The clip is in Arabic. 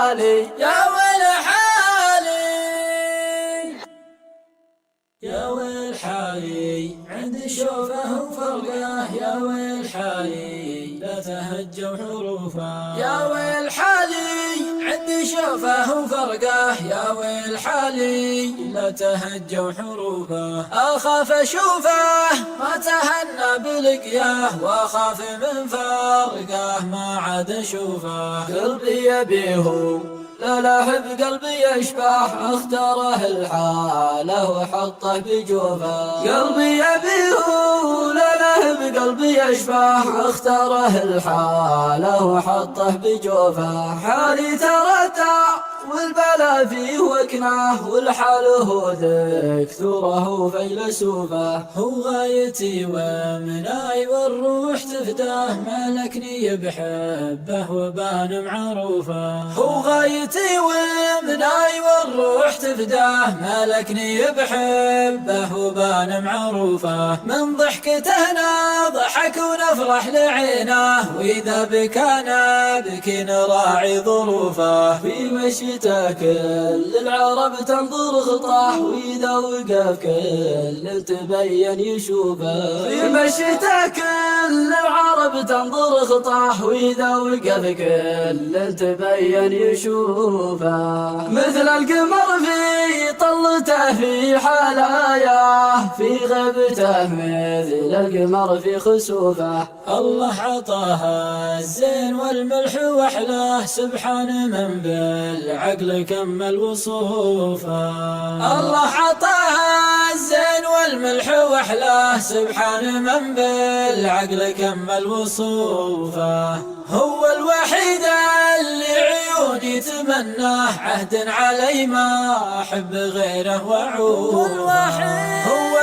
حالي يا ويل حالي يا ويل حالي عند شوفه وفرقه، يا ويل حالي لا تهجوا حروفه. يا ويل حالي عندي شوفه وفرقه، يا ويل حالي لا تهجوا حروفه. أخاف أشوفه ما تهنى بلقياه، وأخاف من فرقه ما عاد أشوفه. قلبي يبيه لا لاحب قلبي يشبح، اختاره الحالة وحطه بجوفه. قلبي يبيه لا لاحب قلبي يشبح، اختاره الحالة وحطه بجوفه. حالي تردى والبلا فيه وكناه، والحاله دكتوره فيلسوفه. هو غايتي ومناي والروح تفداه، ملكني بحبه وبان معروفه. هو غايتي ومناي والروح تفداه، ملكني بحبه وبان معروفه. من ضحكته نضحك ونفرح لعينه، وإذا بكانا بكي نراعي ظروفه. في مشيته كل العرب تنظر خطاه، وإذا وقف كل تبين يشوفه. في مشيته كل العرب تنظر خطاه، وإذا وقف كل تبين يشوفه. مثل القمر في طلته في حلاياه، في غيبته مثل القمر في خسوفه. الله عطاها الزين والملح وأحلاه، سبحان من بالعقل كمل وصوفه. الله عطاها الزين والملح وأحلاه، سبحان من بالعقل كمل وصوفه. هو الوحيد اللي عيوني تمناه، عهد علي ما أحب غيره وعوفه. هو